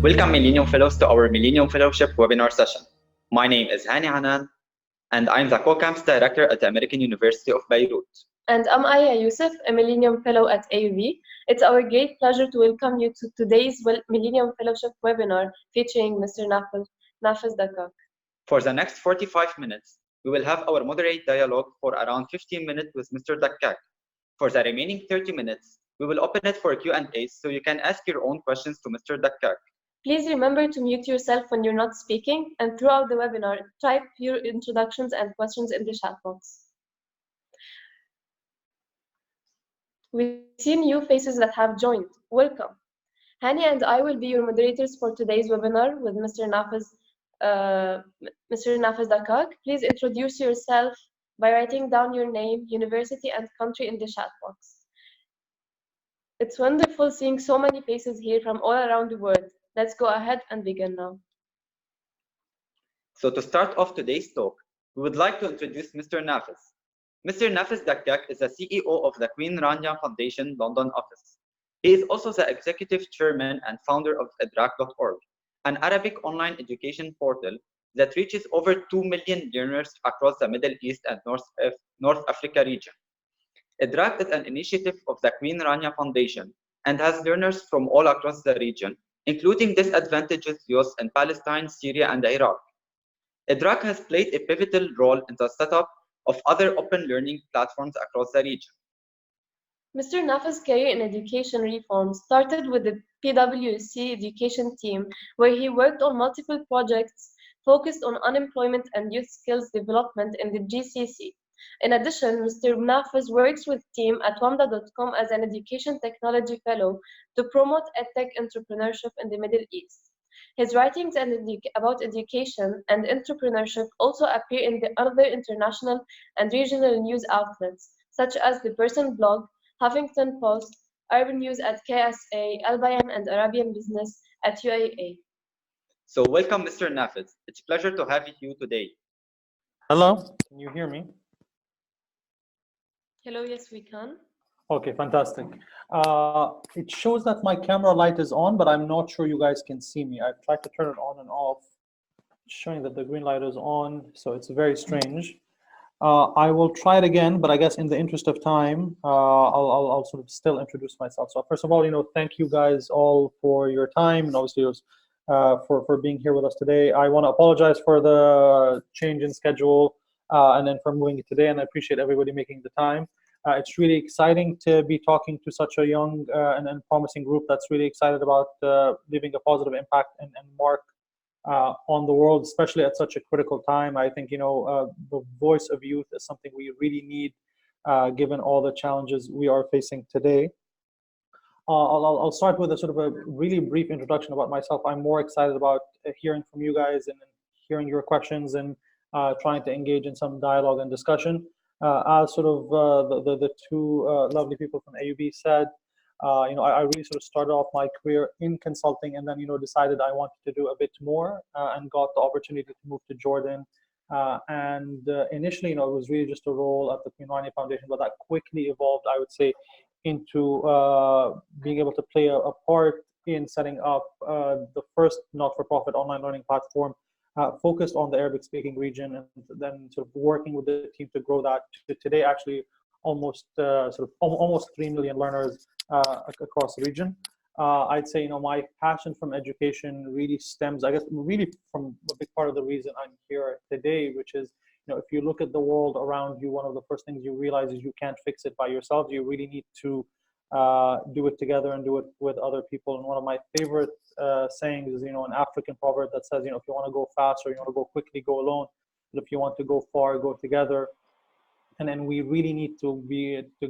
Welcome Millennium Fellows to our Millennium Fellowship Webinar session. My name is Hani Anan, and I'm the Co-Camps Director at the American University of Beirut. And I'm Aya Youssef, a Millennium Fellow at AUB. It's our great pleasure to welcome you to today's Millennium Fellowship Webinar featuring Mr. Nafez Dakkak. For the next 45 minutes, we will have our moderate dialogue for around 15 minutes with Mr. Dakkak. For the remaining 30 minutes, we will open it for Q&A so you can ask your own questions to Mr. Dakkak. Please remember to mute yourself when you're not speaking, and throughout the webinar, type your introductions and questions in the chat box. We see new faces that have joined. Welcome. Hani and I will be your moderators for today's webinar with Mr. Nafez Dakkak. Please introduce yourself by writing down your name, university, and country in the chat box. It's wonderful seeing so many faces here from all around the world. Let's go ahead and begin now. So to start off today's talk, we would like to introduce Mr. Nafez. Mr. Nafez Dakkak is the CEO of the Queen Rania Foundation London office. He is also the executive chairman and founder of idrak.org, an Arabic online education portal that reaches over 2 million learners across the Middle East and North Africa region. idrak is an initiative of the Queen Rania Foundation and has learners from all across the region, including disadvantaged youth in Palestine, Syria, and Iraq. idrak has played a pivotal role in the setup of other open learning platforms across the region. Mr. Nafez's career in education reform started with the PwC education team, where he worked on multiple projects focused on unemployment and youth skills development in the GCC. In addition, Mr. Nafez works with team at wamda.com as an education technology fellow to promote edtech entrepreneurship in the Middle East. His writings about education and entrepreneurship also appear in the other international and regional news outlets, such as the Person blog, Huffington Post, Urban News at KSA, Al-Bayan, and Arabian Business at UAA. So welcome, Mr. Nafez. It's a pleasure to have you today. Hello, can you hear me? Hello, yes, we can. Okay, fantastic. It shows that my camera light is on, but I'm not sure you guys can see me. I've tried to turn it on and off, showing that the green light is on, so it's very strange. I will try it again, but I guess in the interest of time, I'll sort of still introduce myself. So first of all, thank you guys all for your time, and obviously for being here with us today. I want to apologize for the change in schedule and then for moving it today, and I appreciate everybody making the time. It's really exciting to be talking to such a young and promising group that's really excited about leaving a positive impact and mark on the world, especially at such a critical time. I think the voice of youth is something we really need, given all the challenges we are facing today. I'll start with a sort of a really brief introduction about myself. I'm more excited about hearing from you guys and hearing your questions and trying to engage in some dialogue and discussion. As sort of the two lovely people from AUB said, I really sort of started off my career in consulting, and then decided I wanted to do a bit more, and got the opportunity to move to Jordan. Initially, it was really just a role at the Queen Rania Foundation, but that quickly evolved, I would say, into being able to play a part in setting up the first not-for-profit online learning platform focused on the Arabic-speaking region, and then sort of working with the team to grow that to today, actually almost 3 million learners across the region. I'd say my passion from education really stems, I guess, really from a big part of the reason I'm here today, which is if you look at the world around you, one of the first things you realize is you can't fix it by yourself. You really need to do it together and do it with other people. And one of my favorite sayings is, an African proverb that says, if you want to go fast or you want to go quickly, go alone. But if you want to go far, go together. And then we really need to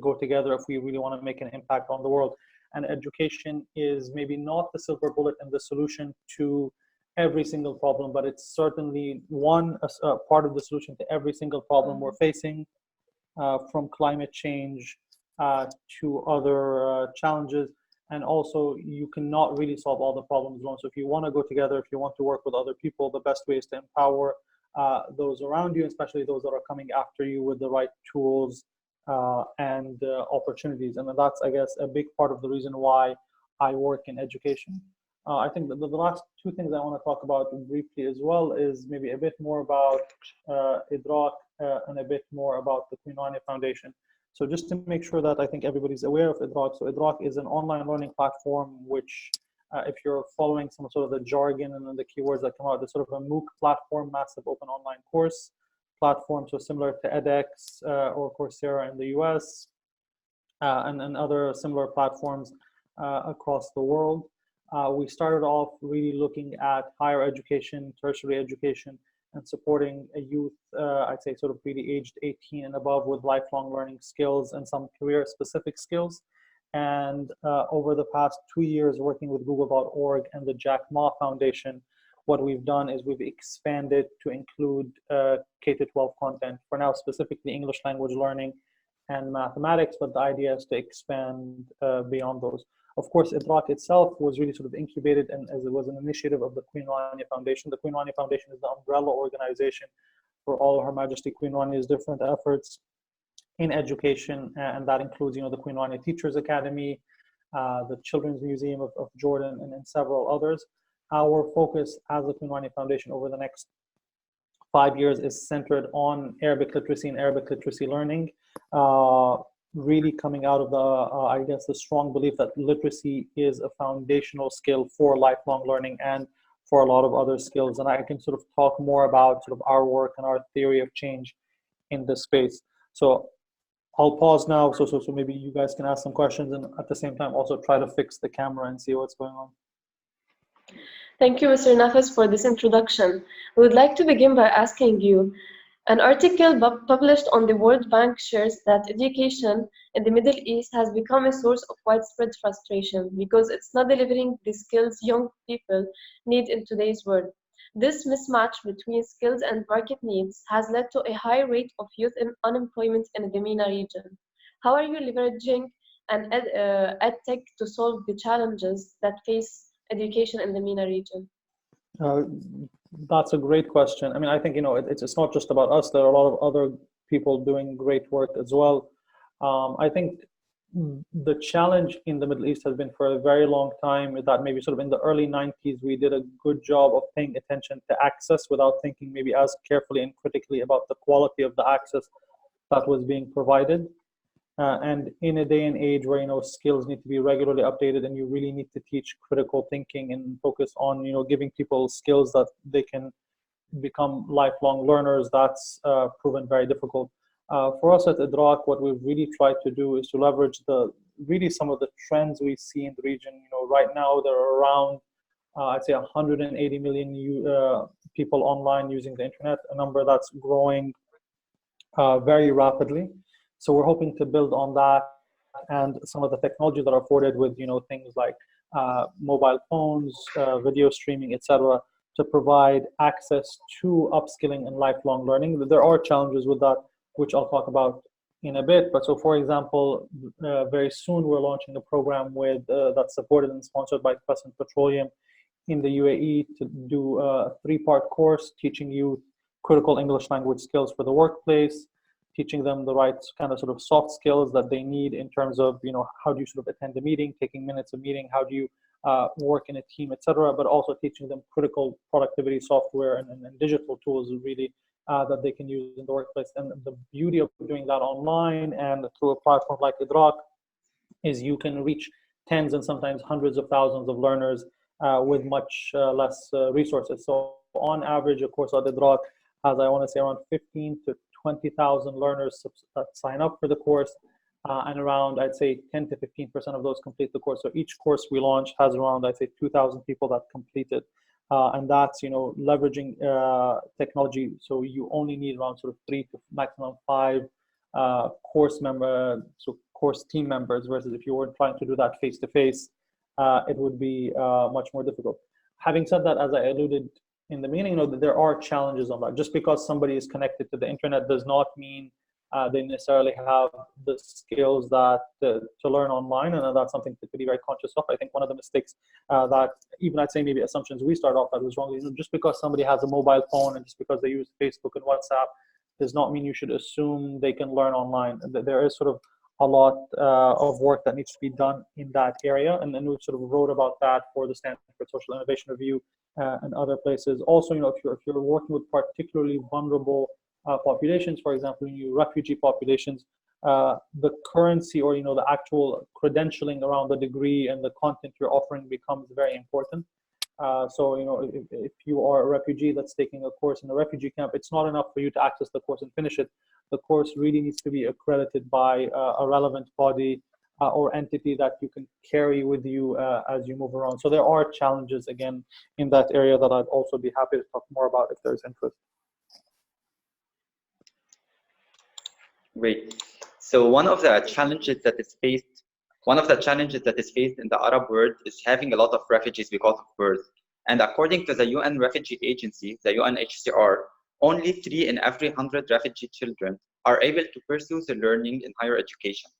go together if we really want to make an impact on the world. And education is maybe not the silver bullet and the solution to every single problem, but it's certainly one part of the solution to every single problem we're facing, from climate change to other challenges. And also, you cannot really solve all the problems alone. So if you want to go together, if you want to work with other people, the best way is to empower those around you, especially those that are coming after you, with the right tools and opportunities. And that's, I guess, a big part of the reason why I work in education. I think the last two things I want to talk about briefly as well is maybe a bit more about IDRAK and a bit more about the Queen Rania Foundation. So just to make sure that I think everybody's aware of IDRAK. So IDRAK is an online learning platform which, if you're following some sort of the jargon and then the keywords that come out, it's sort of a MOOC platform, massive open online course platform, so similar to edX or Coursera in the US and other similar platforms across the world. We started off really looking at higher education, tertiary education, and supporting a youth, I'd say sort of really aged 18 and above with lifelong learning skills and some career-specific skills. And over the past 2 years working with Google.org and the Jack Ma Foundation, what we've done is we've expanded to include K-12 content, for now specifically English language learning and mathematics, but the idea is to expand beyond those. Of course, IDRAK itself was really sort of incubated and as it was an initiative of the Queen Rania Foundation. The Queen Rania Foundation is the umbrella organization for all Her Majesty Queen Rania's different efforts in education, and that includes, the Queen Rania Teachers Academy, the Children's Museum of Jordan, and several others. Our focus as the Queen Rania Foundation over the next 5 years is centered on Arabic literacy and Arabic literacy learning, really coming out of I guess, the strong belief that literacy is a foundational skill for lifelong learning and for a lot of other skills. And I can sort of talk more about sort of our work and our theory of change in this space. So I'll pause now so maybe you guys can ask some questions and at the same time also try to fix the camera and see what's going on. Thank you, Mr. Nafez, for this introduction. We would like to begin by asking you, an article published on the World Bank shares that education in the Middle East has become a source of widespread frustration because it's not delivering the skills young people need in today's world. This mismatch between skills and market needs has led to a high rate of youth unemployment in the MENA region. How are you leveraging an edtech to solve the challenges that face education in the MENA region? That's a great question. I mean, I think, it's not just about us. There are a lot of other people doing great work as well. I think the challenge in the Middle East has been for a very long time that maybe sort of in the early 90s, we did a good job of paying attention to access without thinking maybe as carefully and critically about the quality of the access that was being provided. And in a day and age where, skills need to be regularly updated and you really need to teach critical thinking and focus on, giving people skills that they can become lifelong learners, that's proven very difficult. For us at IDRAK, what we've really tried to do is to leverage some of the trends we see in the region. Right now there are around, I'd say 180 million people online using the internet, a number that's growing very rapidly. So we're hoping to build on that and some of the technology that are afforded with, things like mobile phones, video streaming, etc., to provide access to upskilling and lifelong learning. There are challenges with that, which I'll talk about in a bit. But so, for example, very soon we're launching a program that's supported and sponsored by Crescent Petroleum in the UAE to do a 3-part course teaching you critical English language skills for the workplace, teaching them the right kind of sort of soft skills that they need in terms of, how do you sort of attend a meeting, taking minutes of meeting, how do you work in a team, etc., but also teaching them critical productivity software and digital tools really that they can use in the workplace. And the beauty of doing that online and through a platform like IDRAK is you can reach tens and sometimes hundreds of thousands of learners with much less resources. So on average, a course at IDRAK has, I want to say, around 15 to 20,000 learners that sign up for the course, and around, I'd say, 10 to 15% of those complete the course. So each course we launch has around, I'd say, 2,000 people that complete it. And that's, leveraging technology. So you only need around sort of 3 to maximum 5 course team members, versus if you were trying to do that face-to-face, it would be much more difficult. Having said that, as I alluded in the meeting, that there are challenges on that. Just because somebody is connected to the internet does not mean they necessarily have the skills that to learn online, and that's something to be very conscious of. I think one of the mistakes that even I'd say maybe assumptions we start off that was wrong. Just because somebody has a mobile phone and just because they use Facebook and WhatsApp does not mean you should assume they can learn online. There is sort of a lot of work that needs to be done in that area, and then we sort of wrote about that for the Stanford Social Innovation Review and other places. Also, you know, if you're working with particularly vulnerable populations, for example, refugee populations, the currency, or you know, the actual credentialing around the degree and the content you're offering becomes very important. So, you know, if you are a refugee that's taking a course in a refugee camp, it's not enough for you to access the course and finish it. The course really needs to be accredited by a relevant body or entity that you can carry with you as you move around. So there are challenges, again, in that area that I'd also be happy to talk more about if there's interest. Great. So one of the challenges that is faced in the Arab world is having a lot of refugees because of birth. And according to the UN Refugee Agency, the UNHCR, only 3 in every 100 refugee children are able to pursue their learning in higher education,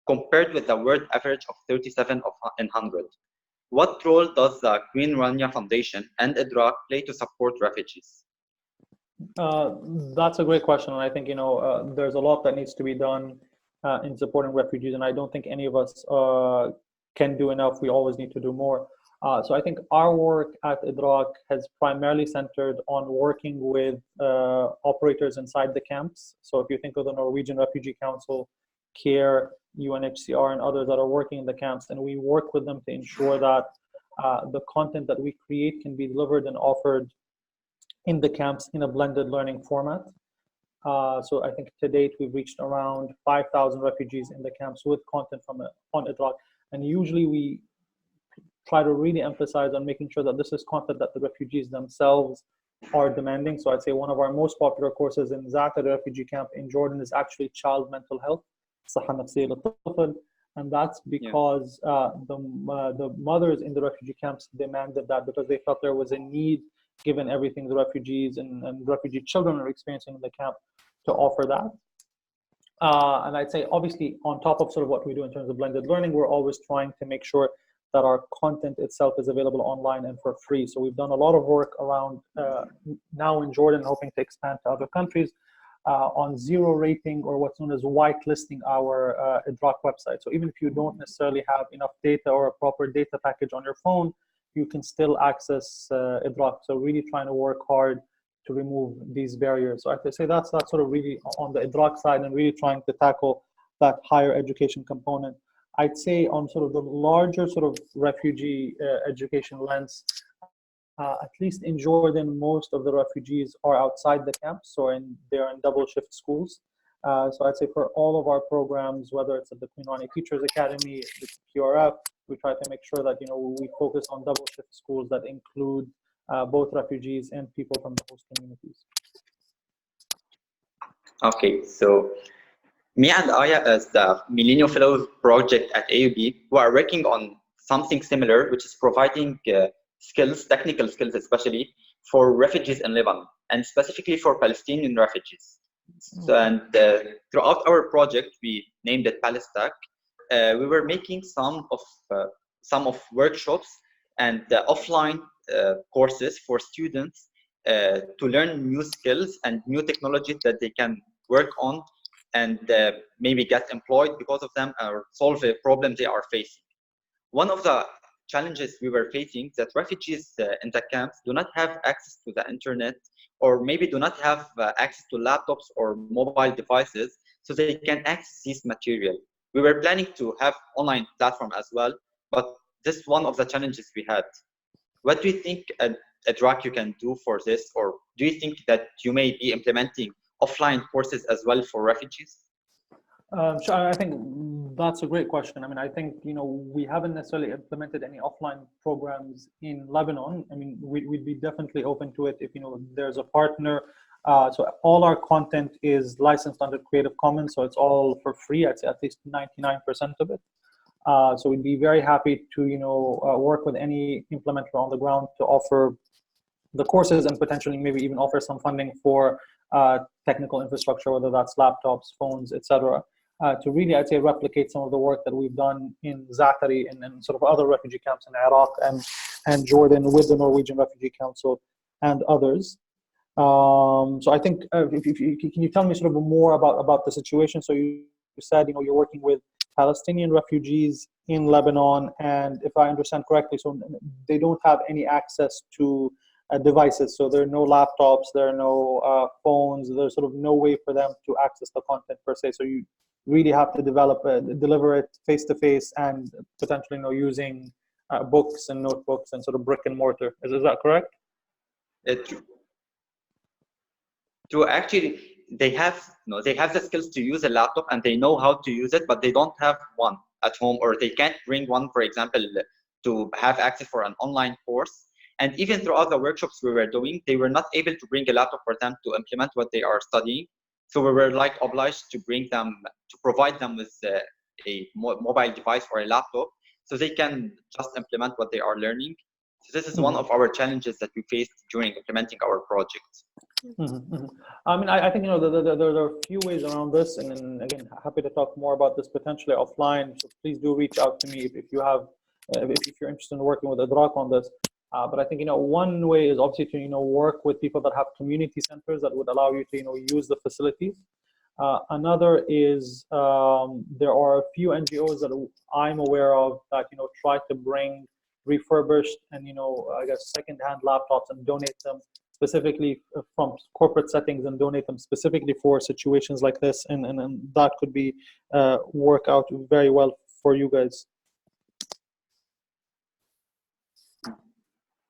compared with the world average of 37 in 100. What role does the Queen Rania Foundation and eDRAC play to support refugees? That's a great question, and I think, you know, there's a lot that needs to be done in supporting refugees, and I don't think any of us can do enough. We always need to do more. So I think our work at eDRAC has primarily centered on working with operators inside the camps. So if you think of the Norwegian Refugee Council, CARE, UNHCR, and others that are working in the camps, and we work with them to ensure that the content that we create can be delivered and offered in the camps in a blended learning format. So I think to date, we've reached around 5,000 refugees in the camps with content on eDRAC. And usually we try to really emphasize on making sure that this is content that the refugees themselves are demanding. So I'd say one of our most popular courses in Zaatari refugee camp in Jordan is actually child mental health, and that's because the mothers in the refugee camps demanded that, because they felt there was a need, given everything the refugees and refugee children are experiencing in the camp, to offer that. And I'd say, obviously, on top of sort of what we do in terms of blended learning, we're always trying to make sure that our content itself is available online and for free. So we've done a lot of work around now in Jordan, hoping to expand to other countries, on zero rating, or what's known as whitelisting our eDRAC website. So even if you don't necessarily have enough data or a proper data package on your phone, you can still access eDRAC. So really trying to work hard to remove these barriers. So I have to say that's sort of really on the eDRAC side, and really trying to tackle that higher education component. I'd say on sort of the larger sort of refugee education lens, at least in Jordan, most of the refugees are outside the camps, so they're in double shift schools. So I'd say for all of our programs, whether it's at the Queen Rania Teachers Academy, the QRF, we try to make sure that, you know, we focus on double shift schools that include both refugees and people from the host communities. Okay, so me and Aya, as the Millennium Fellows project at AUB, who are working on something similar, which is providing skills, technical skills especially, for refugees in Lebanon, and specifically for Palestinian refugees. So, and throughout our project, we named it Palestack. We were making some of workshops and offline courses for students to learn new skills and new technologies that they can work on, and maybe get employed because of them, or solve a problem they are facing. One of the challenges we were facing is that refugees in the camps do not have access to the internet, or maybe do not have access to laptops or mobile devices, so they can access this material. We were planning to have online platform as well, but this is one of the challenges we had. What do you think eDRAC you can do for this, or do you think that you may be implementing offline courses as well for refugees? Sure, I think that's a great question. I mean, I think, you know, we haven't necessarily implemented any offline programs in Lebanon. I mean, we'd be definitely open to it if, you know, there's a partner. So all our content is licensed under Creative Commons, so it's all for free. I'd say at least 99% of it. So we'd be very happy to, you know, work with any implementer on the ground to offer the courses, and potentially maybe even offer some funding for technical infrastructure, whether that's laptops, phones, etc. To really, I'd say, replicate some of the work that we've done in Zaatari and sort of other refugee camps in Iraq and Jordan with the Norwegian Refugee Council and others. So I think, can you tell me sort of more about the situation? So you said, you know, you're working with Palestinian refugees in Lebanon, and if I understand correctly, so they don't have any access to devices. So there are no laptops, there are no phones, there's sort of no way for them to access the content per se. So you really have to deliver it face to face, and potentially using books and notebooks and sort of brick and mortar. Is that correct? To actually, they have the skills to use a laptop and they know how to use it, but they don't have one at home, or they can't bring one, for example, to have access for an online course. And even throughout the workshops we were doing, they were not able to bring a laptop for them to implement what they are studying. So we were like obliged to provide them with a mobile device or a laptop so they can just implement what they are learning. So this is one of our challenges that we faced during implementing our project. I mean, I think there are a few ways around this, and then again, happy to talk more about this potentially offline. So please do reach out to me if you have, if you're interested in working with Adrak on this. But I think one way is obviously to work with people that have community centers that would allow you to use the facilities. Another is there are a few NGOs that I'm aware of that try to bring refurbished and I guess secondhand laptops and donate them specifically from corporate settings and donate them specifically for situations like this, and that could be work out very well for you guys.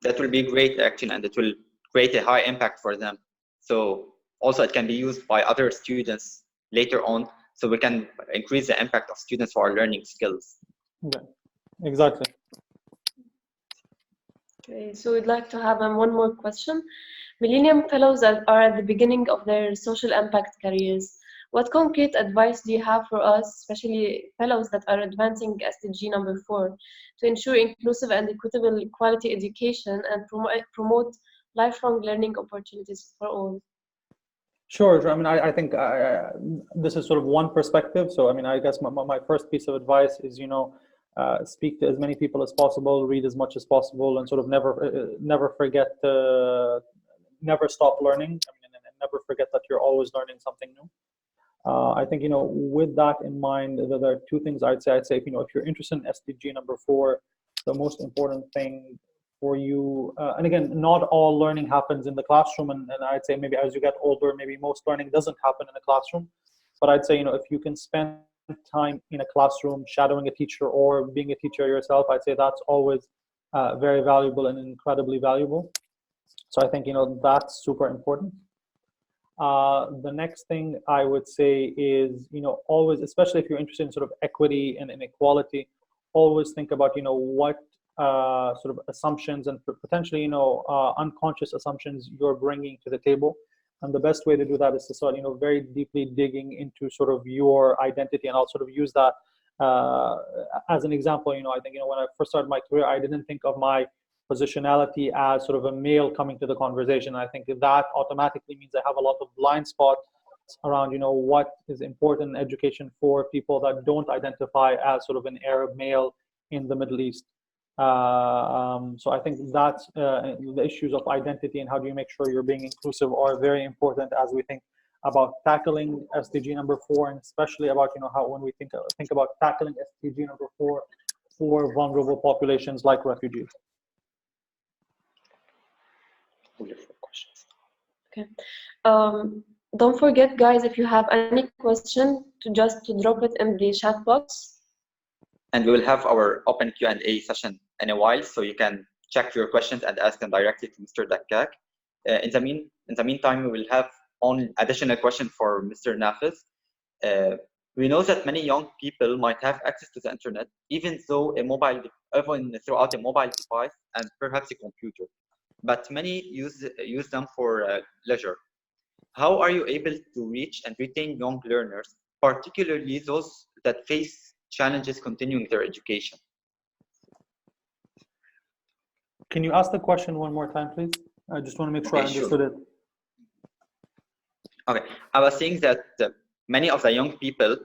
That will be great actually, and it will create a high impact for them. So also it can be used by other students later on, so we can increase the impact of students who are learning skills. Yeah, exactly. Okay, so we'd like to have one more question. Millennium Fellows are at the beginning of their social impact careers. What concrete advice do you have for us, especially fellows that are advancing SDG number 4, to ensure inclusive and equitable quality education and promote lifelong learning opportunities for all? Sure. I mean, I think this is sort of one perspective. So, I mean, I guess my first piece of advice is, speak to as many people as possible, read as much as possible, and sort of never forget to never stop learning. I mean, and never forget that you're always learning something new. I think, with that in mind, there are two things I'd say. If you're interested in SDG number 4, the most important thing for you, and again, not all learning happens in the classroom, and I'd say maybe as you get older, maybe most learning doesn't happen in the classroom. But I'd say, if you can spend time in a classroom shadowing a teacher or being a teacher yourself, I'd say that's always very valuable and incredibly valuable. So I think, that's super important. The next thing I would say is, always, especially if you're interested in sort of equity and inequality, always think about, what sort of assumptions and potentially, unconscious assumptions you're bringing to the table. And the best way to do that is to start, very deeply digging into sort of your identity. And I'll sort of use that as an example. I think, when I first started my career, I didn't think of my positionality as sort of a male coming to the conversation. I think that automatically means I have a lot of blind spots around, what is important in education for people that don't identify as sort of an Arab male in the Middle East. So I think that's the issues of identity and how do you make sure you're being inclusive are very important as we think about tackling SDG number 4, and especially about how when we think about tackling SDG number 4 for vulnerable populations like refugees. Okay. Don't forget, guys, if you have any question, to drop it in the chat box. And we will have our open Q&A session in a while, so you can check your questions and ask them directly to Mr. Dakkak. In the meantime, we will have on additional question for Mr. Nafez. We know that many young people might have access to the internet, even throughout a mobile device and perhaps a computer, but many use them for leisure. How are you able to reach and retain young learners, particularly those that face challenges continuing their education? Can you ask the question one more time, please? I just want to make sure I understood it. Okay, I was saying that many of the young people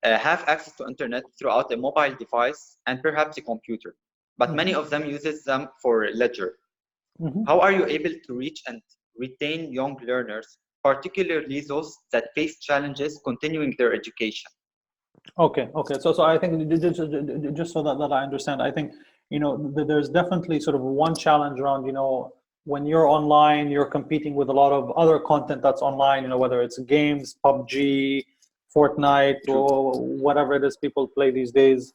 have access to internet throughout a mobile device and perhaps a computer, but many of them uses them for leisure. How are you able to reach and retain young learners, particularly those that face challenges continuing their education? Okay. So I think just so that I understand, I think, there's definitely sort of one challenge around, when you're online, you're competing with a lot of other content that's online, whether it's games, PUBG, Fortnite, True. or whatever it is people play these days.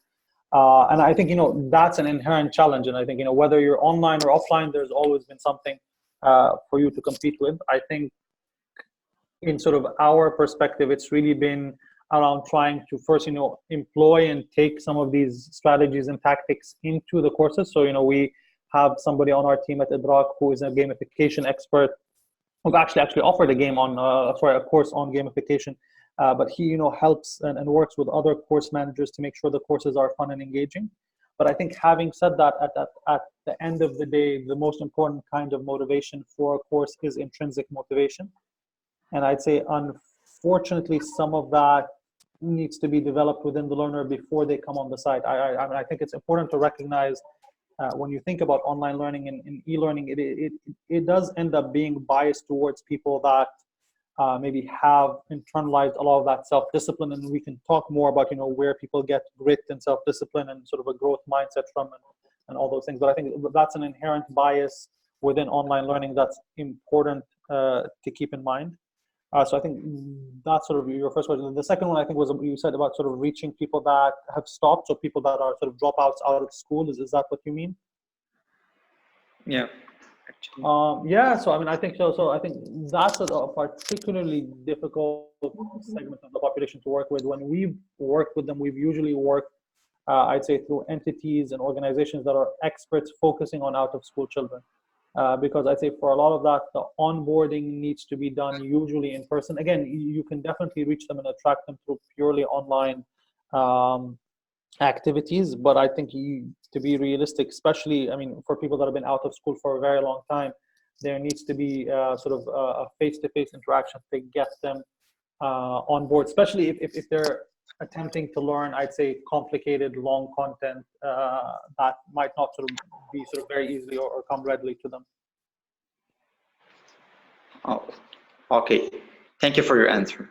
And I think, that's an inherent challenge. And I think, whether you're online or offline, there's always been something for you to compete with. I think in sort of our perspective, it's really been around trying to first, employ and take some of these strategies and tactics into the courses. So, we have somebody on our team at IDRAK who is a gamification expert, who've actually offered a game on, a course on gamification. But he, helps and works with other course managers to make sure the courses are fun and engaging. But I think having said that, at the end of the day, the most important kind of motivation for a course is intrinsic motivation. And I'd say, unfortunately, some of that needs to be developed within the learner before they come on the site. I think it's important to recognize when you think about online learning and e-learning, it does end up being biased towards people that maybe have internalized a lot of that self-discipline. And we can talk more about, where people get grit and self-discipline and sort of a growth mindset from and all those things. But I think that's an inherent bias within online learning that's important to keep in mind. So I think that's sort of your first question. The second one, I think, was you said about sort of reaching people that have stopped, so people that are sort of dropouts out of school. Is that what you mean? Yeah. Yeah. So I mean, I think so. So I think that's a particularly difficult segment of the population to work with. When we've worked with them, we've usually worked, I'd say, through entities and organizations that are experts focusing on out-of-school children. Because I'd say for a lot of that, the onboarding needs to be done usually in person. Again, you can definitely reach them and attract them through purely online activities. But I think to be realistic, especially, I mean, for people that have been out of school for a very long time, there needs to be sort of a face-to-face interaction to get them on board, especially if they're attempting to learn, I'd say, complicated, long content that might not sort of be sort of very easily or come readily to them. Oh, okay. Thank you for your answer.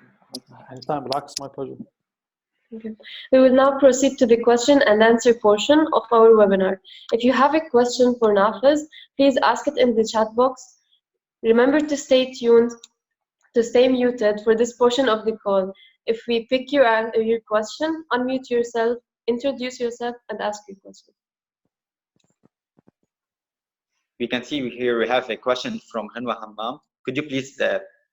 Anytime, relax, my pleasure. Okay. We will now proceed to the question and answer portion of our webinar. If you have a question for Nafez, please ask it in the chat box. Remember to stay tuned, to stay muted for this portion of the call. If we pick your question, unmute yourself, introduce yourself, and ask your question. We can see here we have a question from Hanwa Hammam. Could you please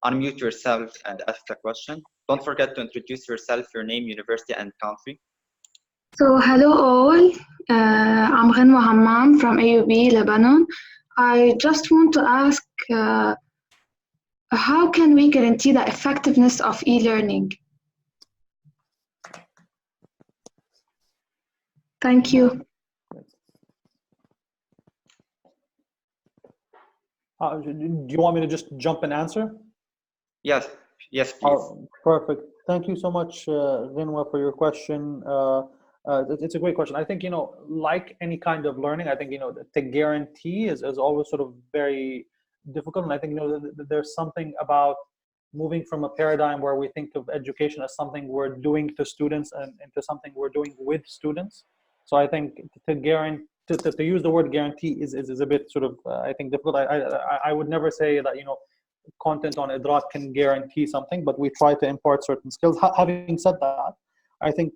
unmute yourself and ask the question? Don't forget to introduce yourself, your name, university, and country. So, hello all. I'm Hanwa Hammam from AUB, Lebanon. I just want to ask, how can we guarantee the effectiveness of e-learning? Thank you. Do you want me to just jump and answer? Yes, please. Perfect. Thank you so much, Rinwa, for your question. It's a great question. I think, like any kind of learning, I think, to guarantee is always sort of very difficult. And I think, there's something about moving from a paradigm where we think of education as something we're doing to students and into something we're doing with students. So I think to use the word guarantee is a bit sort of, I think, difficult. I would never say that, content on IDRAK can guarantee something, but we try to impart certain skills. Having said that, I think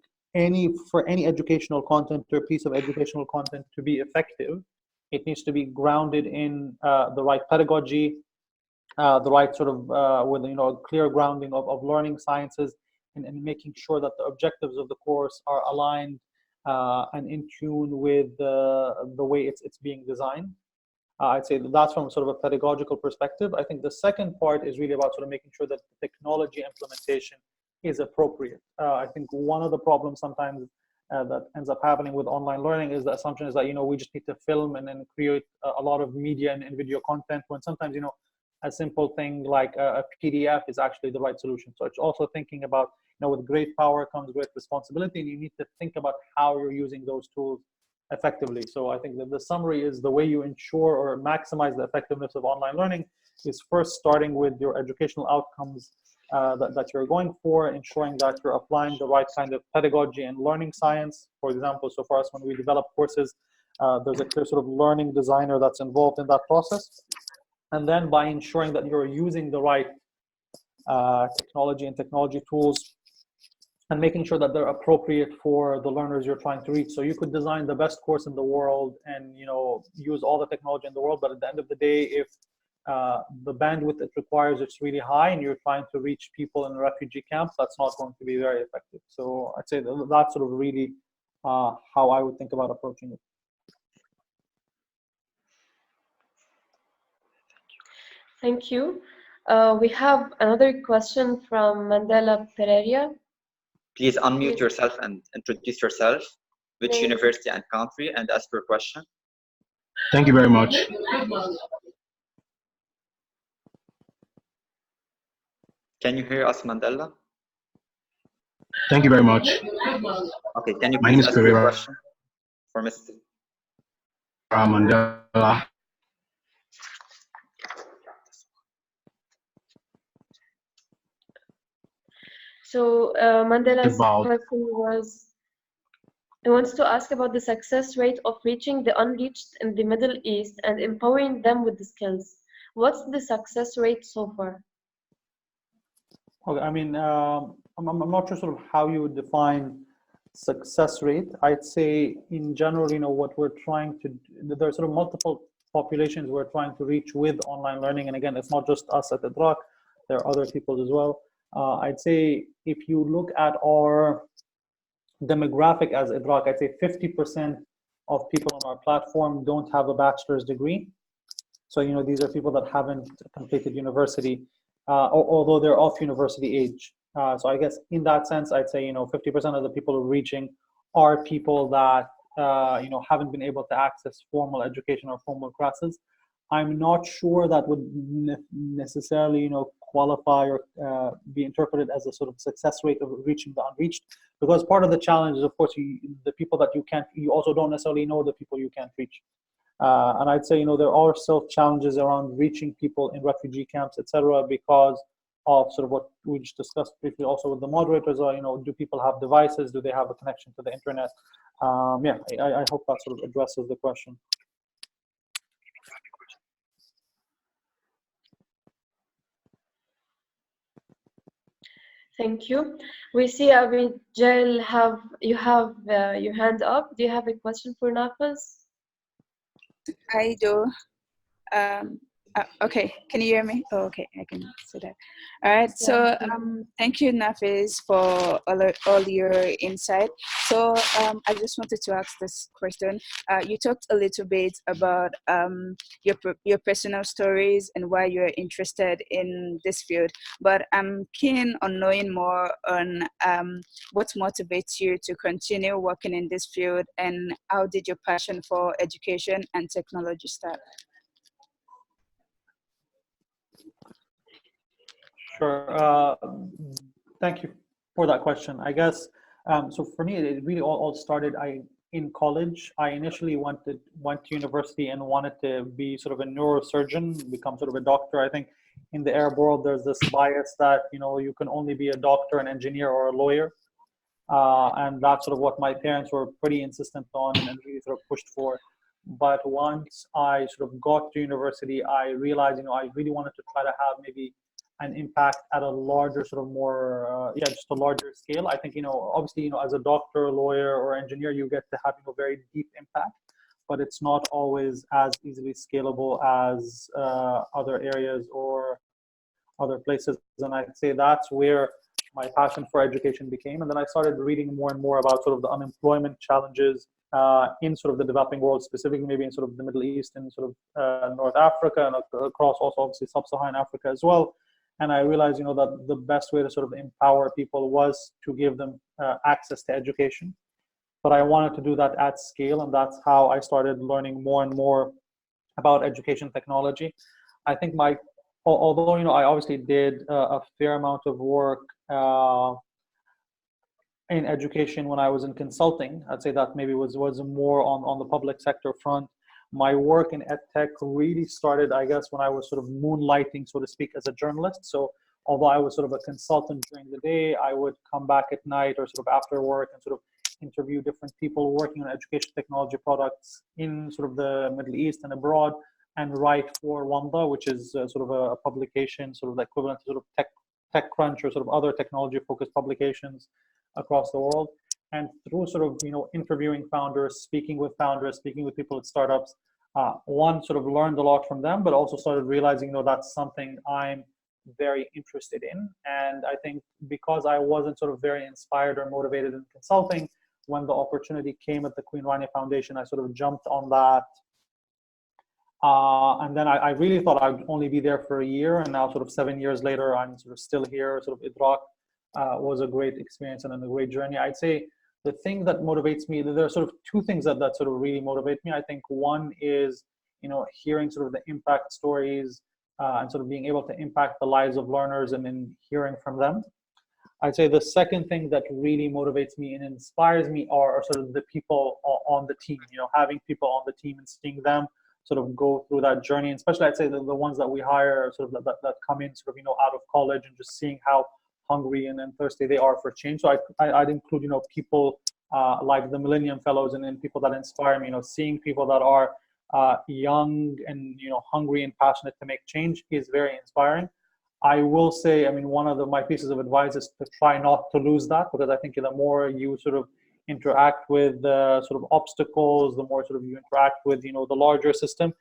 for any educational content or piece of educational content to be effective, it needs to be grounded in the right pedagogy, the right sort of with a clear grounding of learning sciences, and making sure that the objectives of the course are aligned and in tune with the way it's being designed. I'd say that's from sort of a pedagogical perspective. I think the second part is really about sort of making sure that the technology implementation is appropriate. I think one of the problems sometimes that ends up happening with online learning is the assumption is that, we just need to film and then create a lot of media and video content, when sometimes, a simple thing like a PDF is actually the right solution. So it's also thinking about, with great power comes great responsibility, and you need to think about how you're using those tools effectively. So I think that the summary is the way you ensure or maximize the effectiveness of online learning is first starting with your educational outcomes that you're going for, ensuring that you're applying the right kind of pedagogy and learning science. For example, so for us, when we develop courses, there's a clear sort of learning designer that's involved in that process. And then by ensuring that you're using the right technology and technology tools, and making sure that they're appropriate for the learners you're trying to reach. So you could design the best course in the world and use all the technology in the world, but at the end of the day, if the bandwidth it requires is really high and you're trying to reach people in refugee camps, that's not going to be very effective. So I'd say that's sort of really how I would think about approaching it. Thank you. We have another question from Mandela Pereira. Please unmute yourself and introduce yourself, which university and country, and ask your question. Thank you very much. Can you hear us, Mandela? Thank you very much. Okay, can you My name please is ask your Pereira question for Mr. Mandela. So Mandela's question was, he wants to ask about the success rate of reaching the unreached in the Middle East and empowering them with the skills. What's the success rate so far? Okay, I mean, I'm not sure sort of how you would define success rate. I'd say in general, what we're trying to do, there are sort of multiple populations we're trying to reach with online learning. And again, it's not just us at Dakkak, there are other people as well. I'd say if you look at our demographic as Dakkak, I'd say 50% of people on our platform don't have a bachelor's degree. So, these are people that haven't completed university, although they're of university age. So I guess in that sense, I'd say, 50% of the people we're reaching are people that, haven't been able to access formal education or formal classes. I'm not sure that would necessarily, qualify or be interpreted as a sort of success rate of reaching the unreached, because part of the challenge is, of course, the people that you also don't necessarily know the people you can't reach. And I'd say, there are still challenges around reaching people in refugee camps, etc., because of sort of what we just discussed briefly also with the moderators, or, do people have devices? Do they have a connection to the internet? Yeah, I hope that sort of addresses the question. Thank you. We see Abigail have your hand up. Do you have a question for Nafez? I do. Okay, can you hear me? Oh, okay, I can see that. All right, so thank you, Nafez, for all your insight. So I just wanted to ask this question. You talked a little bit about your personal stories and why you're interested in this field, but I'm keen on knowing more on what motivates you to continue working in this field, and how did your passion for education and technology start? Sure. Thank you for that question. I guess, so for me, it really all started in college. I initially went to university and wanted to be sort of a neurosurgeon, become sort of a doctor. I think in the Arab world, there's this bias that, you can only be a doctor, an engineer, or a lawyer. And that's sort of what my parents were pretty insistent on and really sort of pushed for. But once I sort of got to university, I realized, I really wanted to try to have maybe an impact at a larger sort of more, just a larger scale. I think, obviously, as a doctor, lawyer, or engineer, you get to have, very deep impact, but it's not always as easily scalable as other areas or other places. And I'd say that's where my passion for education became. And then I started reading more and more about sort of the unemployment challenges in sort of the developing world, specifically maybe in sort of the Middle East and sort of North Africa, and across also obviously sub-Saharan Africa as well. And I realized, that the best way to sort of empower people was to give them access to education. But I wanted to do that at scale, and that's how I started learning more and more about education technology. I think although, I obviously did a fair amount of work in education when I was in consulting, I'd say that maybe was more on the public sector front. My work in EdTech really started, I guess, when I was sort of moonlighting, so to speak, as a journalist. So although I was sort of a consultant during the day, I would come back at night or sort of after work and sort of interview different people working on education technology products in sort of the Middle East and abroad, and write for Wanda, which is sort of a publication, sort of the equivalent to sort of TechCrunch or sort of other technology-focused publications across the world. And through sort of, interviewing founders, speaking with people at startups, one, sort of learned a lot from them, but also started realizing, that's something I'm very interested in. And I think because I wasn't sort of very inspired or motivated in consulting, when the opportunity came at the Queen Rania Foundation, I sort of jumped on that. And then I really thought I'd only be there for a year, and now sort of 7 years later, I'm sort of still here. Sort of Idrak was a great experience and a great journey. I'd say the thing that motivates me, there are sort of two things that sort of really motivate me. I think one is, hearing sort of the impact stories and sort of being able to impact the lives of learners and then hearing from them. I'd say the second thing that really motivates me and inspires me are sort of the people on the team, having people on the team and seeing them sort of go through that journey, and especially I'd say the ones that we hire sort of that come in sort of, out of college, and just seeing how hungry and thirsty they are for change. So I'd include, people like the Millennium Fellows, and then people that inspire me, seeing people that are young and, hungry and passionate to make change is very inspiring. I will say, one of my pieces of advice is to try not to lose that, because I think the more you sort of interact with sort of obstacles, the more sort of you interact with, the larger system,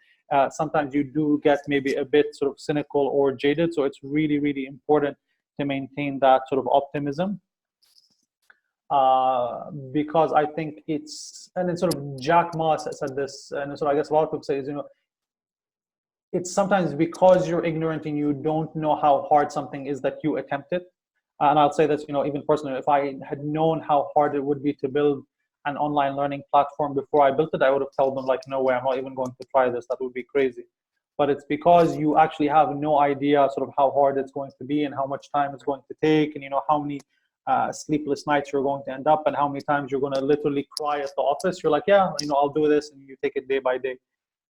sometimes you do get maybe a bit sort of cynical or jaded. So it's really, really important to maintain that sort of optimism. Because I think and then sort of Jack Ma said this, and so I guess a lot of people say is, it's sometimes because you're ignorant and you don't know how hard something is that you attempt it. And I'll say this, even personally, if I had known how hard it would be to build an online learning platform before I built it, I would have told them, like, no way, I'm not even going to try this. That would be crazy. But it's because you actually have no idea sort of how hard it's going to be and how much time it's going to take, and, how many sleepless nights you're going to end up, and how many times you're going to literally cry at the office. You're like, yeah, I'll do this, and you take it day by day.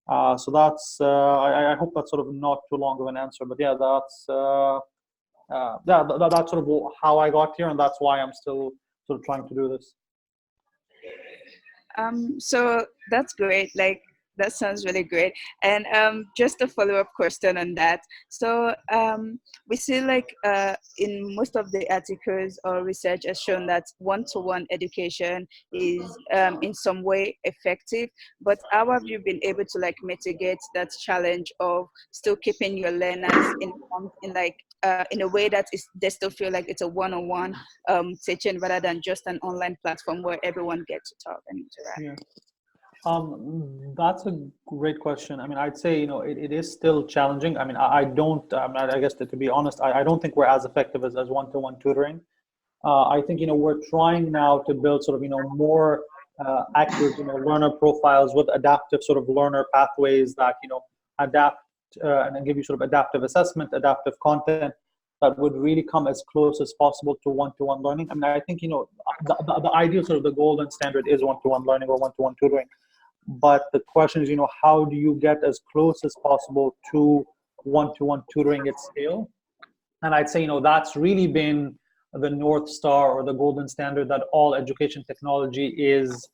So that's, I hope that's sort of not too long of an answer, but yeah, that's that's sort of how I got here, and that's why I'm still sort of trying to do this. So that's great. Like, that sounds really great. And just a follow-up question on that. So we see, like, in most of the articles or research has shown that one-to-one education is in some way effective, but how have you been able to, like, mitigate that challenge of still keeping your learners in a way that they still feel like it's a one-on-one teaching rather than just an online platform where everyone gets to talk and interact? Yeah. That's a great question. I'd say, it is still challenging. I guess to be honest, I don't think we're as effective as one-to-one tutoring. I think, we're trying now to build sort of, more active, learner profiles with adaptive sort of learner pathways that, adapt and then give you sort of adaptive assessment, adaptive content that would really come as close as possible to one-to-one learning. I think, the ideal sort of the golden standard is one-to-one learning or one-to-one tutoring. But the question is, how do you get as close as possible to one-to-one tutoring at scale? And I'd say, that's really been the North Star or the golden standard that all education technology is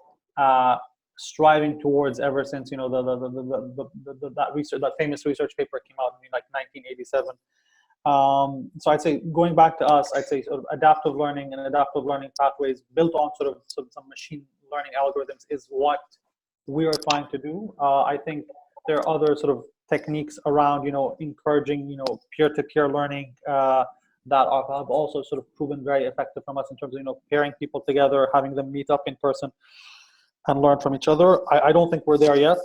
striving towards ever since, that research, that famous research paper came out in like 1987. So I'd say, going back to us, I'd say sort of adaptive learning and adaptive learning pathways built on sort of some machine learning algorithms is what we are trying to do. I think there are other sort of techniques around, encouraging, peer-to-peer learning that have also sort of proven very effective from us in terms of, pairing people together, having them meet up in person and learn from each other. I don't think we're there yet.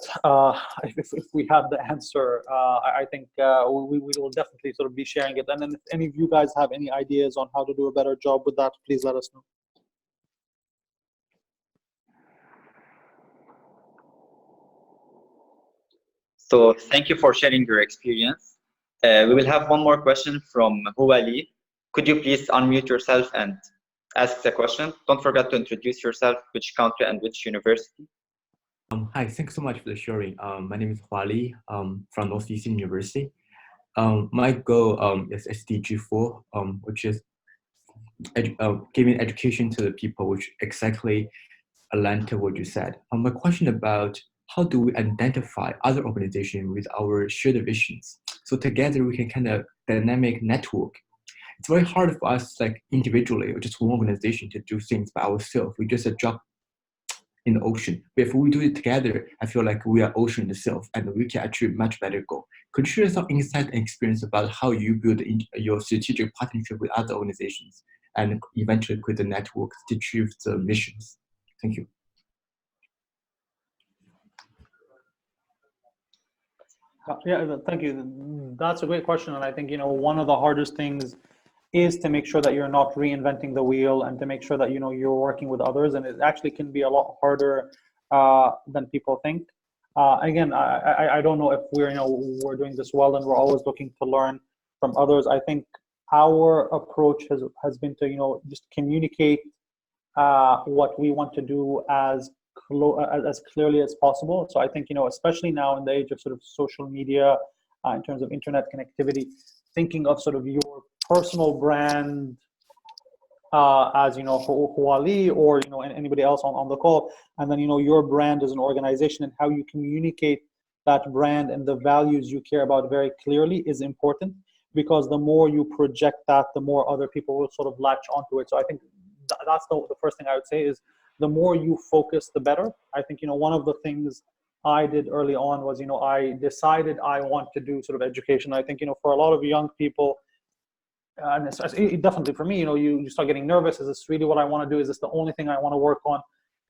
If we have the answer, I think we will definitely sort of be sharing it. And then if any of you guys have any ideas on how to do a better job with that, please let us know. So thank you for sharing your experience. We will have one more question from Huali. Could you please unmute yourself and ask the question? Don't forget to introduce yourself, which country and which university. Hi, thanks so much for the sharing. My name is Huali from Northeastern University. My goal is SDG 4, which is giving education to the people, which exactly aligned to what you said. My question about how do we identify other organizations with our shared visions? So together we can kind of dynamic network. It's very hard for us, like individually or just one organization, to do things by ourselves. We just a drop in the ocean. But if we do it together, I feel like we are ocean itself, and we can achieve much better goal. Could you share some insight and experience about how you build your strategic partnership with other organizations and eventually create the networks to achieve the missions? Thank you. Yeah, thank you. That's a great question, and I think one of the hardest things is to make sure that you're not reinventing the wheel, and to make sure that you're working with others, and it actually can be a lot harder than people think. Again, I don't know if we're doing this well, and we're always looking to learn from others. I think our approach has been to just communicate what we want to do as clearly as possible. So I think especially now in the age of sort of social media, in terms of internet connectivity, thinking of sort of your personal brand as Huali or anybody else on the call, and then your brand as an organization and how you communicate that brand and the values you care about very clearly is important, because the more you project that, the more other people will sort of latch onto it. So I think that's the first thing I would say is the more you focus, the better. I think one of the things I did early on was I decided I want to do sort of education. I think for a lot of young people, and definitely for me, you start getting nervous. Is this really what I want to do? Is this the only thing I want to work on?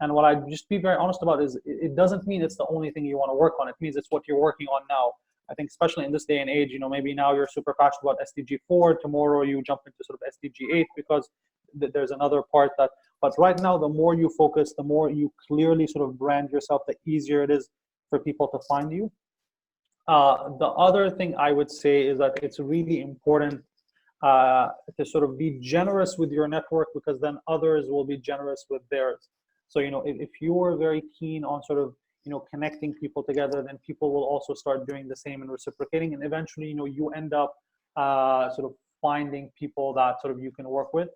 And what I just be very honest about is it doesn't mean it's the only thing you want to work on. It means it's what you're working on now. I think especially in this day and age, maybe now you're super passionate about SDG 4, tomorrow you jump into sort of SDG 8 because there's another part that, but right now, the more you focus, the more you clearly sort of brand yourself, the easier it is for people to find you. The other thing I would say is that it's really important to sort of be generous with your network, because then others will be generous with theirs. So, if you're very keen on sort of, connecting people together, then people will also start doing the same and reciprocating. And eventually, you end up sort of finding people that sort of you can work with.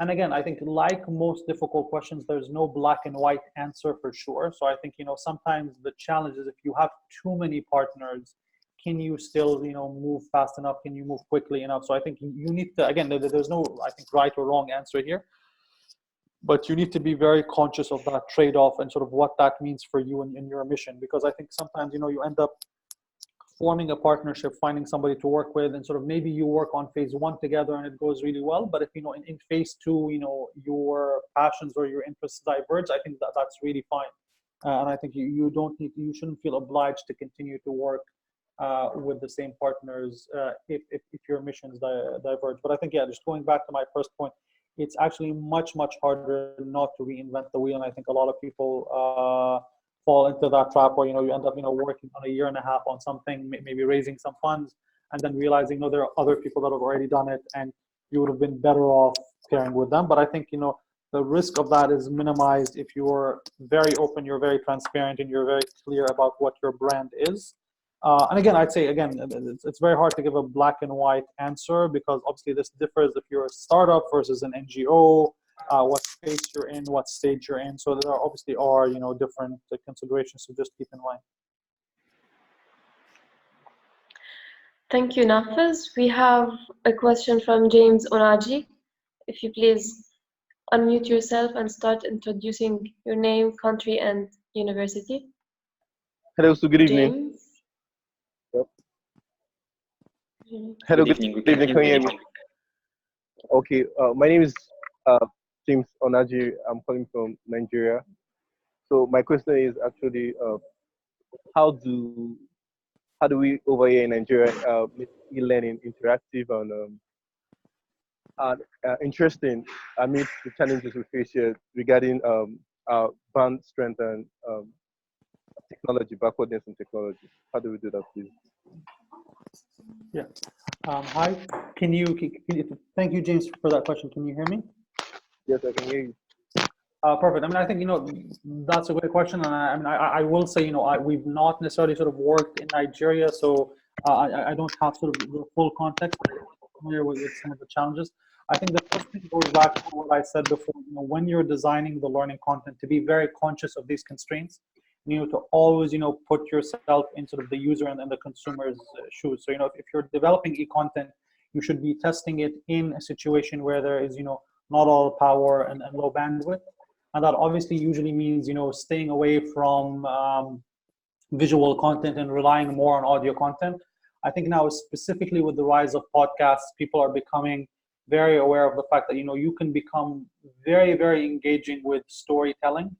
And again, I think like most difficult questions, there's no black and white answer for sure. So I think, sometimes the challenge is if you have too many partners, can you still, move fast enough? Can you move quickly enough? So I think you need to, again, there's no, I think, right or wrong answer here, but you need to be very conscious of that trade-off and sort of what that means for you and your mission. Because I think sometimes, you end up forming a partnership, finding somebody to work with, and sort of maybe you work on phase 1 together and it goes really well. But if, in phase 2, your passions or your interests diverge, I think that's really fine. And I think you shouldn't feel obliged to continue to work with the same partners if your missions diverge. But I think, yeah, just going back to my first point, it's actually much, much harder not to reinvent the wheel. And I think a lot of people fall into that trap where, you end up, working on a year and a half on something, maybe raising some funds, and then realizing, there are other people that have already done it and you would have been better off pairing with them. But I think, the risk of that is minimized if you're very open, you're very transparent, and you're very clear about what your brand is. And again, I'd say, it's very hard to give a black and white answer, because obviously this differs if you're a startup versus an NGO, what space you're in, what stage you're in. So there obviously are, different considerations to just keep in mind. Thank you, Nafez. We have a question from James Onaji. If you please unmute yourself and start introducing your name, country, and university. Hello, so good evening. James. Yep. Hello, good evening. Can you hear me? Okay, my name is James Onaji. I'm calling from Nigeria. So my question is actually, how do we over here in Nigeria make e-learning interactive and interesting amid the challenges we face here regarding our band strength and technology, backwardness in technology? How do we do that, please? Yeah. Hi. Can you thank you, James, for that question. Can you hear me? Yes, I can hear you. Perfect. I mean, I think, that's a great question. And I will say, we've not necessarily sort of worked in Nigeria. So I don't have sort of the full context, but I'm familiar with some of the challenges. I think the first thing goes back to what I said before. When you're designing the learning content, to be very conscious of these constraints, to always put yourself in sort of the user and the consumer's shoes. So if you're developing e-content, you should be testing it in a situation where there is not all power and low bandwidth, and that obviously usually means staying away from visual content and relying more on audio content. I think now, specifically with the rise of podcasts, people are becoming very aware of the fact that you can become very, very engaging with storytelling,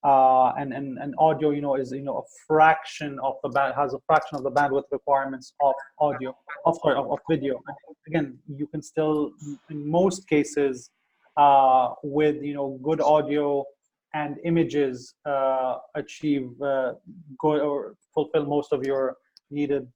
and audio is a fraction of the bandwidth requirements of audio, of video. Again, you can still, in most cases, with good audio and images, achieve good or fulfill most of your needed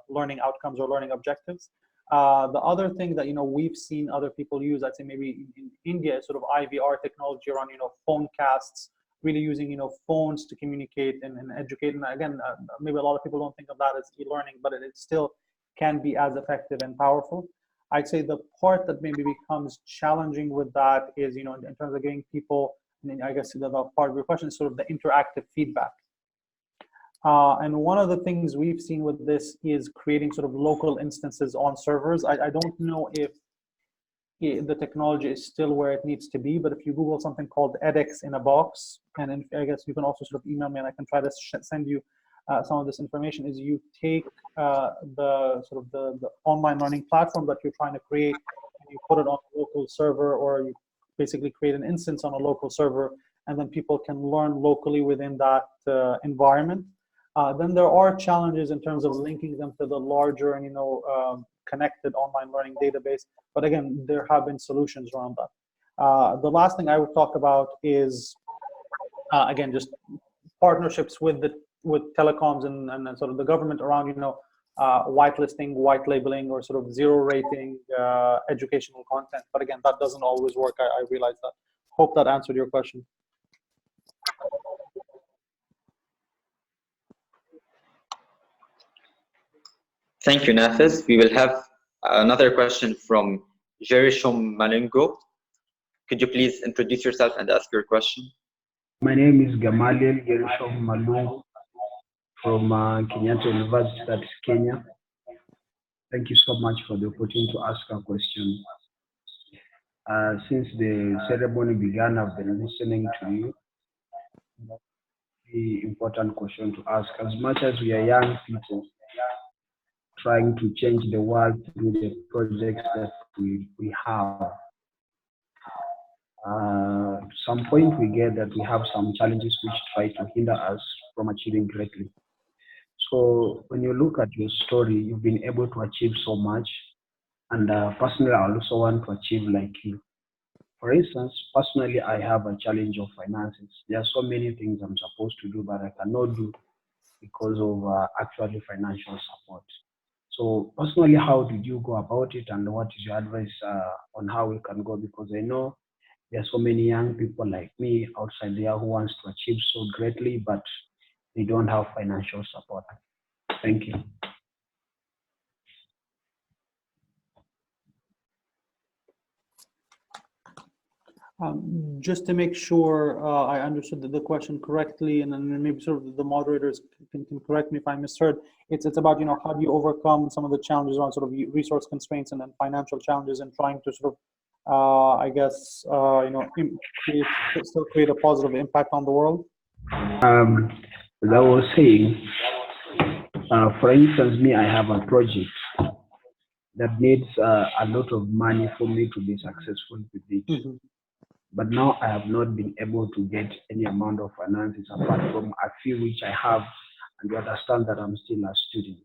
learning outcomes or learning objectives. The other thing that we've seen other people use, I'd say maybe in India, is sort of IVR technology around phone casts, really using phones to communicate and educate. And again, maybe a lot of people don't think of that as e-learning, but it still can be as effective and powerful. I'd say the part that maybe becomes challenging with that is in terms of getting people, and I guess the part of your question is sort of the interactive feedback. And one of the things we've seen with this is creating sort of local instances on servers. I don't know if the technology is still where it needs to be, but if you Google something called edX in a box, and then I guess you can also sort of email me and I can try to send you some of this information, is you take the online learning platform that you're trying to create and you put it on a local server, or you basically create an instance on a local server, and then people can learn locally within that environment. Then there are challenges in terms of linking them to the larger and connected online learning database, but again, there have been solutions around that. The last thing I would talk about is again just partnerships with telecoms and sort of the government around whitelisting, white labeling, or sort of zero rating educational content. But again, that doesn't always work. I realize that. Hope that answered your question. Thank you, Nafez. We will have another question from Jerishom Malengo. Could you please introduce yourself and ask your question? My name is Gamaliel Jerishom Malungu from Kenyatta University, that's Kenya. Thank you so much for the opportunity to ask a question. Since the ceremony began, I've been listening to you. The important question to ask, as much as we are young people trying to change the world through the projects that we have, to some point we get that we have some challenges which try to hinder us from achieving greatly. So when you look at your story, you've been able to achieve so much, and personally I also want to achieve like you. For instance, personally I have a challenge of finances. There are so many things I'm supposed to do but I cannot do because of actually financial support. So personally, how did you go about it, and what is your advice on how we can go? Because I know there are so many young people like me outside there who wants to achieve so greatly, but they don't have financial support. Thank you. Just to make sure I understood the question correctly, and then maybe sort of the moderators can correct me if I misheard. It's about how do you overcome some of the challenges around sort of resource constraints and then financial challenges, and trying to sort of I guess still create a positive impact on the world. As I was saying, for instance, me, I have a project that needs a lot of money for me to be successful with it. Mm-hmm. But now I have not been able to get any amount of finances apart from a few which I have, and you understand that I'm still a student.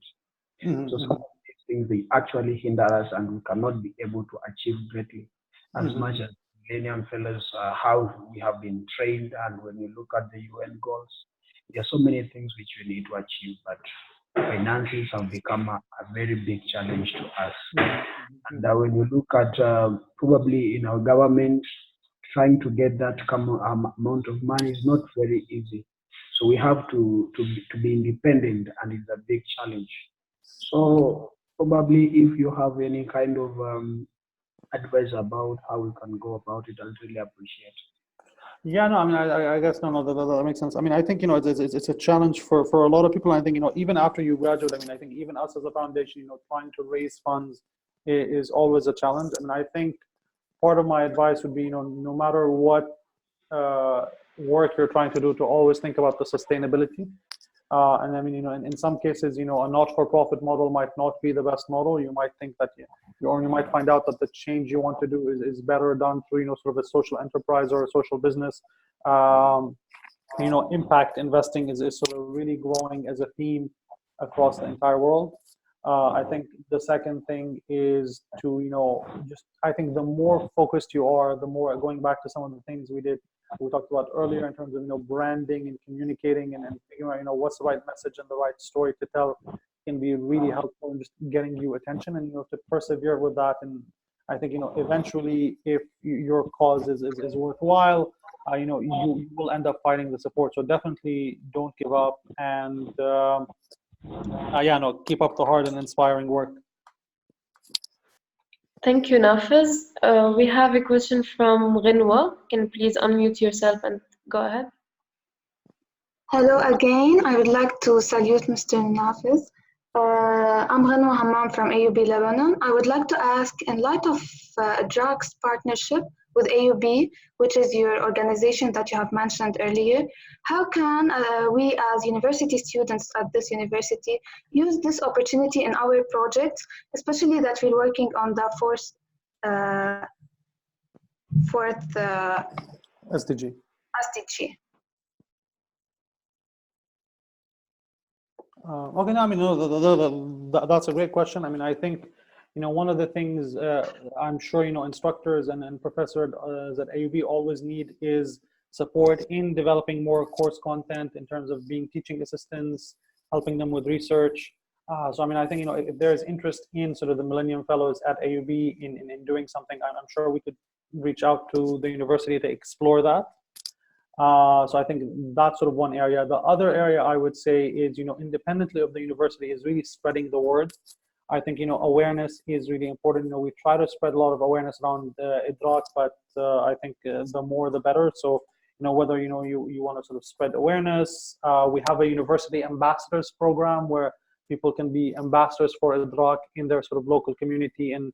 Mm-hmm. So some of these things, they actually hinder us, and we cannot be able to achieve greatly as mm-hmm. much as Millennium Fellows, how we have been trained. And when you look at the UN goals, there are so many things which we need to achieve, but finances have become a very big challenge to us. Mm-hmm. And when you look at probably in our government, trying to get that amount of money is not very easy. So we have to be independent, and it's a big challenge. So probably if you have any kind of advice about how we can go about it, I'll really appreciate. Yeah, no, I mean, I guess no, that makes sense. I mean, I think it's a challenge for a lot of people. I think even after you graduate, I mean, I think even us as a foundation, trying to raise funds is always a challenge. I mean, I think part of my advice would be, no matter what work you're trying to do, to always think about the sustainability. And I mean, in some cases, a not-for-profit model might not be the best model. You might think that, or you might find out that the change you want to do is better done through, sort of a social enterprise or a social business. Impact investing is sort of really growing as a theme across the entire world. I think the second thing is to, I think the more focused you are, the more, going back to some of the things we talked about earlier in terms of, branding and communicating and figuring out, what's the right message and the right story to tell, can be really helpful in just getting you attention, and, to persevere with that. And I think, eventually, if your cause is worthwhile, you will end up finding the support. So definitely don't give up, and keep up the hard and inspiring work. Thank you, Nafez. We have a question from Renwa. Can you please unmute yourself and go ahead? Hello again. I would like to salute Mr. Nafez. I'm Renwa Hammam from AUB Lebanon. I would like to ask, in light of DRAC's partnership with AUB, which is your organization that you have mentioned earlier, how can we as university students at this university use this opportunity in our projects, especially that we're working on the fourth SDG. Okay, no, I mean, that's a great question. I mean, I think, one of the things I'm sure, instructors and professors at AUB always need is support in developing more course content in terms of being teaching assistants, helping them with research. So, I mean, I think, if there's interest in sort of the Millennium Fellows at AUB in doing something, I'm sure we could reach out to the university to explore that. So I think that's sort of one area. The other area I would say is, independently of the university, is really spreading the word. I think, awareness is really important. We try to spread a lot of awareness around IDRAC, but I think the more the better. So, whether, you want to sort of spread awareness, we have a university ambassadors program where people can be ambassadors for IDRAC in their sort of local community and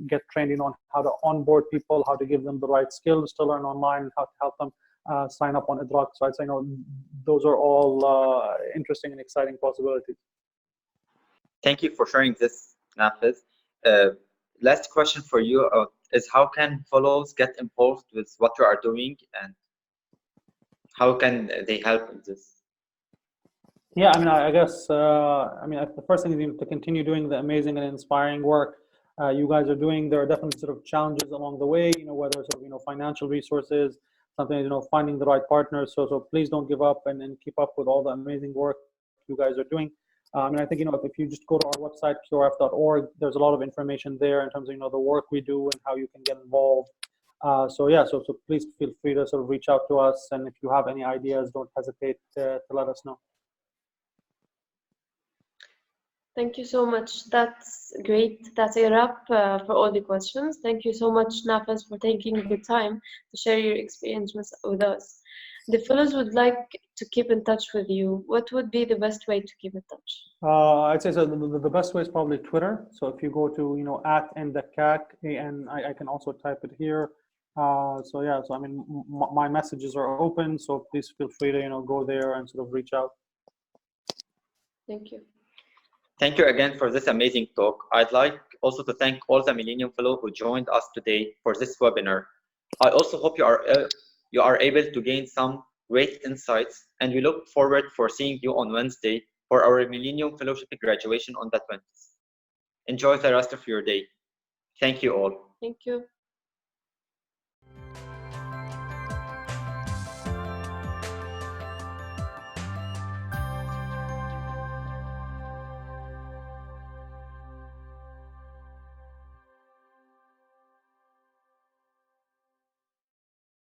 get trained on how to onboard people, how to give them the right skills to learn online, how to help them sign up on IDRAC. So I'd say, those are all interesting and exciting possibilities. Thank you for sharing this, Nafez. Last question for you is, how can fellows get involved with what you are doing, and how can they help in this? Yeah, I mean, I guess, the first thing is to continue doing the amazing and inspiring work you guys are doing. There are definitely sort of challenges along the way, whether it's sort of, financial resources, something, finding the right partners. So please don't give up and keep up with all the amazing work you guys are doing. I think, if you just go to our website, qrf.org, there's a lot of information there in terms of, the work we do and how you can get involved. So please feel free to sort of reach out to us. And if you have any ideas, don't hesitate to let us know. Thank you so much. That's great. That's a wrap for all the questions. Thank you so much, Nafez, for taking the time to share your experience with us. The fellows would like to keep in touch with you. What would be the best way to keep in touch? I'd say so the best way is probably Twitter. So if you go to, @Dakkak, and I can also type it here. So I mean, my messages are open, so please feel free to, go there and sort of reach out. Thank you. Thank you again for this amazing talk. I'd like also to thank all the Millennium Fellows who joined us today for this webinar. I also hope you are able to gain some great insights, and we look forward for seeing you on Wednesday for our Millennium Fellowship graduation on the 20th. Enjoy the rest of your day. Thank you all. Thank you.